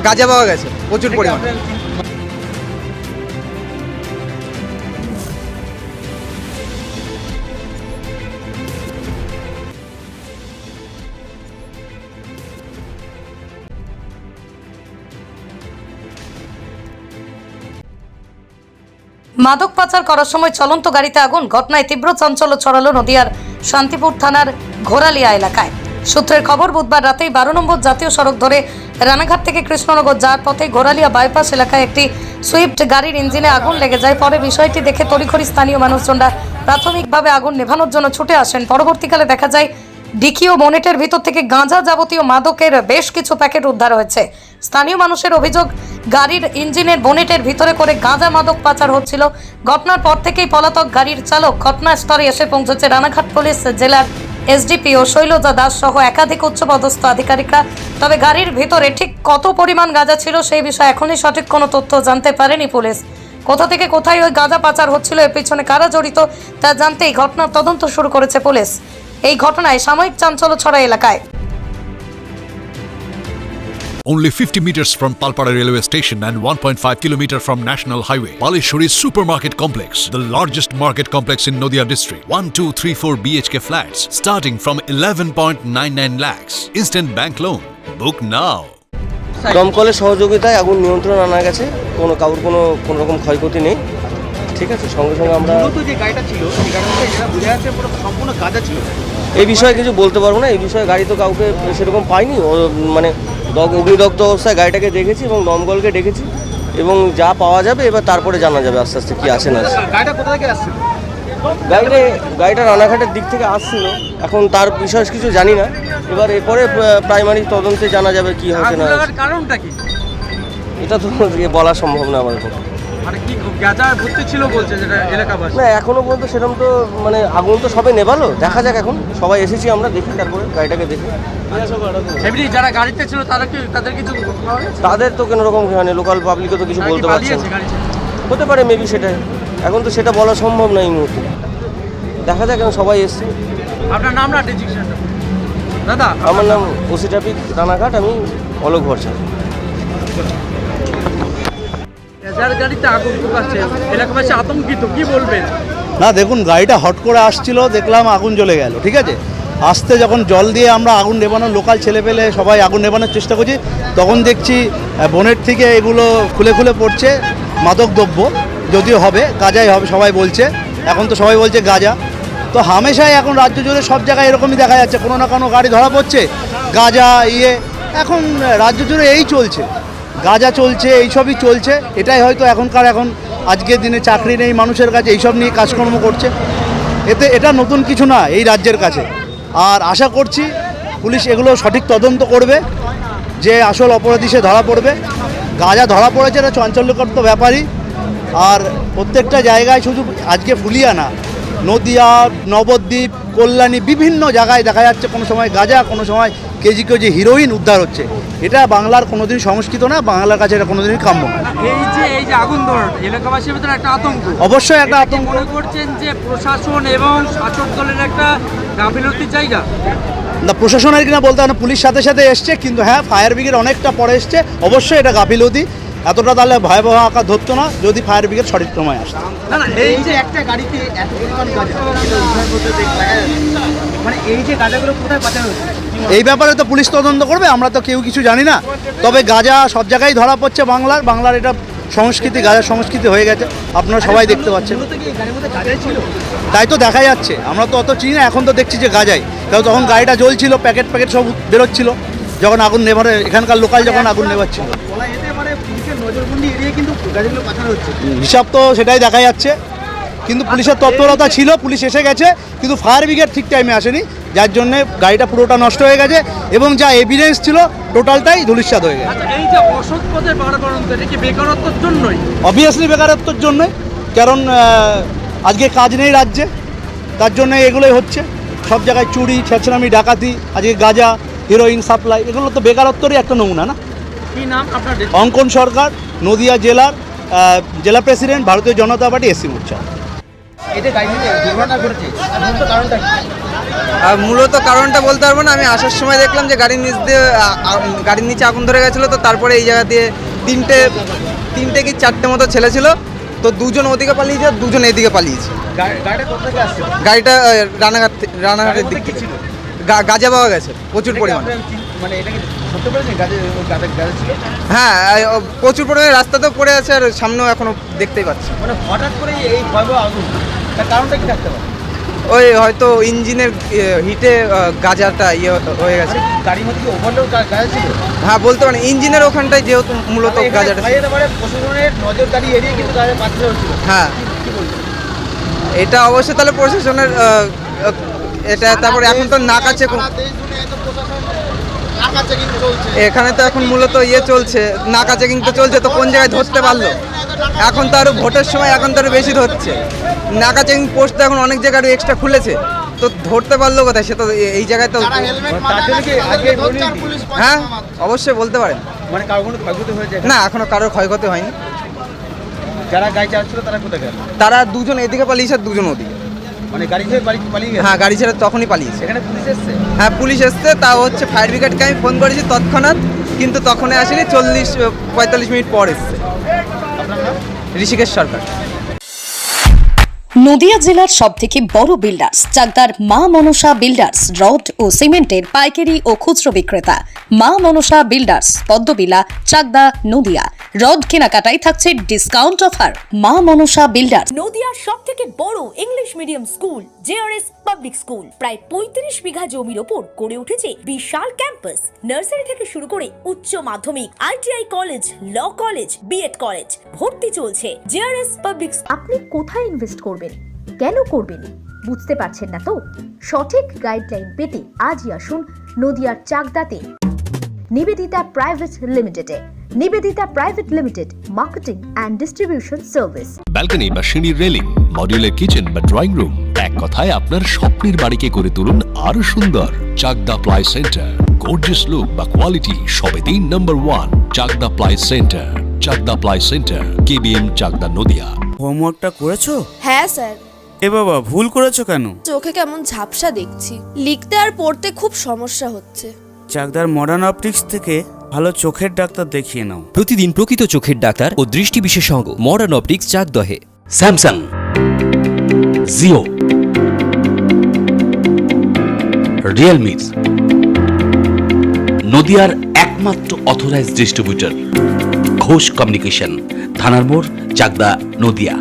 গাঁজা পাওয়া গেছে প্রচুর পরিমাণে। মাদক পাচার করার সময় চলন্ত গাড়িতে আগুন, ঘটনায় তীব্র চাঞ্চল্য ছড়ালো নদিয়ার শান্তিপুর থানার ঘোরালিয়া এলাকায়। সূত্রের খবর, বুধবার রাতেই 12 নম্বর জাতীয় সড়ক ধরে রানাঘাট থেকে কৃষ্ণনগর যাওয়ার পথে ঘোরালিয়া বাইপাস এলাকায় একটি সুইফট গাড়ির ইঞ্জিনে আগুন লেগে যায়। পরে বিষয়টি দেখে তড়িঘড়ি স্থানীয় মানুষজনরা প্রাথমিকভাবে আগুন নেভানোর জন্য ছুটে আসেন। পরবর্তীকালে দেখা যায় ডিকি ও বনেটের ভিতর থেকে গাঁজা যাবতীয় মাদকের বেশ কিছু প্যাকেট উদ্ধার হয়েছে। স্থানীয় মানুষের অভিযোগ, গাড়ির ইঞ্জিনের বনেটের ভিতরে করে গাঁজা মাদক পাচার হচ্ছিল। ঘটনার পর থেকেই পলাতক গাড়ির চালক ঘটনাস্থলে এসে পৌঁছেছে রানাঘাট পুলিশ জেলার এসডিপিও শৈলজা দাস সহ একাধিক উচ্চপদস্থ আধিকারিকরা। তবে গাড়ির ভিতরে ঠিক কত পরিমাণ গাঁজা ছিল সেই বিষয়ে এখনই সঠিক কোনো তথ্য জানতে পারেনি পুলিশ। কোথা থেকে কোথায় ওই গাঁজা পাচার হচ্ছিল, এর পিছনে কারা জড়িত তা জানতেই ঘটনার তদন্ত শুরু করেছে পুলিশ। এই ঘটনায় সাময়িক চাঞ্চল্য ছড়ায় এলাকায়। Only 50 meters from Palpara railway station and 1.5 kilometer from National Highway, Palishuri Supermarket Complex, the largest market complex in Nadia district. 1, 2, 3, 4 BHK flats starting from 11.99 lakhs. Instant bank loan. Book now. দমকলের সহযোগিতায় আগুন নিয়ন্ত্রণ আনা গেছে। কারোর কোনো রকম ক্ষয়ক্ষতি নেই। ঠিক আছে, সঙ্গে সঙ্গে আমরা যে গাড়িটা ছিল সেই গাড়িটা বোঝা যাচ্ছে পুরো সম্পূর্ণ গাঁজা ছিল। এই বিষয়ে কিছু বলতে পারবো না। এই বিষয়ে গাড়ি তো কাউকে সেরকম পাইনি। মানে অগ্নিদগ্ধ অবস্থায় গাড়িটাকে দেখেছি এবং দমকলকে ডেকেছি এবং যা পাওয়া যাবে এবার তারপরে জানা যাবে আস্তে আস্তে কি আছে না। গাড়িটা কোথা থেকে আসছিল? গাড়িটা রানাঘাটের দিক থেকে আসছিল। এখন তার বিষয়ে কিছু জানি না। এবার এরপরে প্রাইমারি তদন্তে জানা যাবে কি হয়েছে না। কারণটা কি এটা তো বলা সম্ভব না আমাদের পক্ষে। মানে কি গাঁজা ভর্তি ছিল বলছে যেটা এলাকাবাসী? না, এখনো পর্যন্ত সেরকম তো মানে আগুন তো সবে নেভালো, দেখা যাক। এখন সবাই এসেছি আমরা, দেখি তারপরে গাড়িটাকে দেখি। এমনি যারা গাড়িতে ছিল তাদের কিছু তাদের তো কোনো রকম মানে লোকাল পাবলিকও তো কিছু বলতে পারছে না। হতে পারে মেবি সেটাই। এখন তো সেটা বলা সম্ভব না এই মুহূর্তে। দেখা যাক, এখন সবাই এসছে। আপনার নাম না ডেজিগনেশনটা? দাদা, আমার নাম ওসি ট্রাফিক রানাঘাট, আমি অলোক ভরসা। যার গাড়িতে আগুন ঢুকাচ্ছে এলাকাবাসী আতঙ্কিত, কি বলবেন? না দেখুন, গাড়িটা হট করে আসছিল, দেখলাম আগুন জ্বলে গেল। ঠিক আছে, আসতে যখন জল দিয়ে আমরা আগুন নেবানোর লোকাল ছেলে পেলে সবাই আগুন নেবানোর চেষ্টা করছি, তখন দেখছি বনেট থেকে এগুলো খুলে খুলে পড়ছে মাদক দ্রব্য। যদিও হবে গাঁজাই হবে সবাই বলছে, এখন তো সবাই বলছে গাঁজা। তো হামেশাই এখন রাজ্য জুড়ে সব জায়গায় এরকমই দেখা যাচ্ছে, কোনো না কোনো গাড়ি ধরা পড়ছে গাঁজা এখন রাজ্য জুড়ে এই চলছে, গাঁজা চলছে, এইসবই চলছে। এটাই হয়তো এখন আজকের দিনে চাকরি নেই মানুষের কাছে, এইসব নিয়ে কাজকর্ম করছে। এটা নতুন কিছু না এই রাজ্যের কাছে। আর আশা করছি পুলিশ এগুলো সঠিক তদন্ত করবে, যে আসল অপরাধী সে ধরা পড়বে। গাঁজা ধরা পড়েছে, এটা চাঞ্চল্যকর তো ব্যাপারই। আর প্রত্যেকটা জায়গায়, শুধু আজকে ফুলিয়া না, নদিয়া, নবদ্বীপ, কল্যাণী, বিভিন্ন জায়গায় দেখা যাচ্ছে কোনো সময় গাঁজা, কোনো সময় কেজি কেজি হিরোইন উদ্ধার হচ্ছে। এটা বাংলার কোনোদিন সংস্কৃত না, বাংলার কাছে এটা কোনোদিনই কাম্য না। এই যে আগুন ধরানো এলাকাবাসীর ভিতরে একটা আতঙ্ক, অবশ্যই একটা আতঙ্ক। মনে করছেন যে প্রশাসন এবং শাসক দলের একটা গাফিলতির জায়গা? না, প্রশাসনের কিনা বলতে হবে না, পুলিশ সাথে সাথে এসছে, কিন্তু হ্যাঁ ফায়ার ব্রিগেড অনেকটা পরে এসছে। অবশ্যই এটা গাফিলতি, এতটা তাহলে ভয়াবহ আকার ধরতো না যদি ফায়ার ব্রিগেড সঠিক সময় আসতো। না, এই যে একটা গাড়িতে এত পরিমাণ গাঁজা উদ্ধার করতে মানে এই যে গাঁজাগুলো কোথায় পাচার হচ্ছে এই ব্যাপারে তো পুলিশ তদন্ত করবে, আমরা তো কেউ কিছু জানি না। তবে গাঁজা সব জায়গায় ধরা পড়ছে। বাংলার এটা সংস্কৃতি, গাঁজার সংস্কৃতি হয়ে গেছে, আপনারা সবাই দেখতে পাচ্ছেন। তাই তো দেখা যাচ্ছে, আমরা তো অত চিনি না, এখন তো দেখছি যে গাঁজাই। তাও তখন গাড়িটা জ্বলছিল, প্যাকেট সব বেরোচ্ছিল যখন আগুন নেভারে, এখানকার লোকাল যখন আগুন নেভাচ্ছিল। হিসাব তো সেটাই দেখা যাচ্ছে, কিন্তু পুলিশের তৎপরতা ছিল, পুলিশ এসে গেছে, কিন্তু ফায়ার ব্রিগেড ঠিক টাইমে আসেনি, যার জন্য গাড়িটা পুরোটা নষ্ট হয়ে গেছে এবং যা এভিডেন্স ছিল টোটালটাই ধূলিসাৎ হয়ে গেছে। এই যে অসৎ পথে বাড়াবাড়ন্ত, এটা কি বেকারত্বের জন্যই? অবভিয়াসলি বেকারত্বের জন্যই, কারণ আজকে কাজ নেই রাজ্যে, তার জন্য এগুলোই হচ্ছে। সব জায়গায় চুরি, ছেঁচড়ামি, ডাকাতি, আজকে গাঁজা, হিরোইন সাপ্লাই, এগুলো তো বেকারত্বেরই একটা নমুনা না। কি নাম আপনার? অঙ্কন সরকার, নদিয়া জেলার জেলা প্রেসিডেন্ট, ভারতীয় জনতা পার্টি, এসসি মোর্চা। এটা গাড়িতে দুর্ঘটনা ঘটেছে, কারণটা কি? মূলত কারণটা বলতে পারবো না, আমি আসার সময় দেখলাম যে গাড়ির নিচে আগুন ধরে গেছিলো। তো তারপরে এই জায়গা দিয়ে তিনটে কি চারটে মতো ছেলে ছিল, তো দুজন ওদিকে পালিয়েছে আর দুজন এদিকে পালিয়েছে। গাড়িটা কোথা থেকে আসছে? গাড়িটা রানাঘাটের দিক থেকে ছিল। গাঁজা পাওয়া গেছে প্রচুর পরিমাণে। মানে এটা কি সত্যি বলেছেন গাড়ি ছিল? হ্যাঁ, প্রচুর পরিমাণে রাস্তাতেও পড়ে আছে আর সামনেও এখনো দেখতেই পাচ্ছি। মানে হঠাৎ করে এই ভয়াবহ আগুন, তার কারণটা কি থাকতে পারে? ওই হয়তো ইঞ্জিনের হিটে গাঁজাটা হয়ে গেছে। গাড়ির মধ্যে কি ওভারলোড গাড়ি ছিল? হ্যাঁ, বলতে পারেন ইঞ্জিনের ওখানটায় যেহেতু মূলত গাঁজাটা। প্রশাসনের নজরদারি এড়িয়ে কিন্তু গাড়ি পাত্র হচ্ছিল। হ্যাঁ, কি বলছেন? এটা অবশ্যই তাহলে প্রশাসনের এটা। তারপরে এখন তো নাকা এখানে তো এখন মূলত চলছে, নাকা চেকিং তো চলছে, তো কোন জায়গায় ধরতে পারলো? এখন তো আরো ভোটের সময় এখন তো আরো বেশি ধরছে। নাকা চেকিং পোস্ট তো এখন অনেক জায়গায় আরো এক্সট্রা খুলেছে, তো ধরতে পারলো কোথায়? সে তো এই জায়গায় তো। হ্যাঁ, অবশ্যই বলতে পারেন। মানে কারো কোনো ক্ষয়ক্ষতি হয়েছে? না, এখনো কারোর ক্ষয়ক্ষতি হয়নি। যারা গাড়ি চালাচ্ছিল তারা কোথায় গেল? তারা দুজন এদিকে পালিয়েছে আর দুজন ওদিকে। মানে গাড়ি ছেড়ে পালিয়ে গেছে? হ্যাঁ, গাড়ি ছেড়ে তখনই পালিয়েছে। এখানে পুলিশ এসছে? হ্যাঁ, পুলিশ এসছে, তাও হচ্ছে ফায়ার ব্রিগেডকে আমি ফোন করেছি তৎক্ষণাৎ, কিন্তু তখনই আসেনি। 40-45 মিনিট পর এসছে। আপনার নাম? ঋষিকেশ সরকার। নদিয়া জেলার সবথেকে বড় বিল্ডার্স চাকদার মা মনসা বিল্ডার্স রড ও সিমেন্টের পাইকারি ও খুচরো বিক্রেতা। মা মনসা বিল্ডার্স, পদ্মবিলা, চাকদা, নদিয়া। রড কেনাকাটায় থাকছে ডিসকাউন্ট অফার। মা মনসা বিল্ডার্স। নদিয়ার সবথেকে বড় English medium school JRS public school, প্রায় 35 বিঘা জমির ওপর গড়ে উঠেছে বিশাল ক্যাম্পাস। নার্সারি থেকে শুরু করে উচ্চ মাধ্যমিক, ITI college, law college, BEd college, ভর্তি চলছে। JRS public. আপনি কোথায় ইনভেস্ট করবেন, কেন করবেন বুঝতে পারছেন না তো? সঠিক গাইডলাইন পেতে আজই আসুন নদিয়ার চাকদাতে নিবেদিতা প্রাইভেট লিমিটেডে। Nivedita private limited, marketing and distribution service. Balcony বা সিঁড়ির রেলিং, মডিউলার কিচেন বা ড্রয়িং রুম, এক কথায় আপনার স্বপ্নের বাড়িকে করে তুলুন আরো সুন্দর। Chakdah ply centre, gorgeous look বা কোয়ালিটি সবেতেই number 1। Chakdah ply centre, Chakdah ply centre, KBM, Chakdah, Nadia. হোমওয়ার্কটা করেছো? হ্যাঁ স্যার। এ বাবা, ভুল করেছো কেন? চোখে কেমন ঝাপসা দেখছি, লিখতে আর পড়তে খুব সমস্যা হচ্ছে। চাকদার মডার্ন অপটিক্স থেকে ভালো চোখের ডাক্তার দেখিয়ে নাও। প্রতিদিন প্রকৃত চোখের ডাক্তার ও দৃষ্টি বিশেষজ্ঞ মডার্ন অপটিক্স চাকদহে। স্যামসাং, জিও, রিয়েলমি, নদিয়ার একমাত্র অথরাইজড ডিস্ট্রিবিউটর ঘোষ কমিউনিকেশন, থানার মোড়, চাকদা, নদিয়া।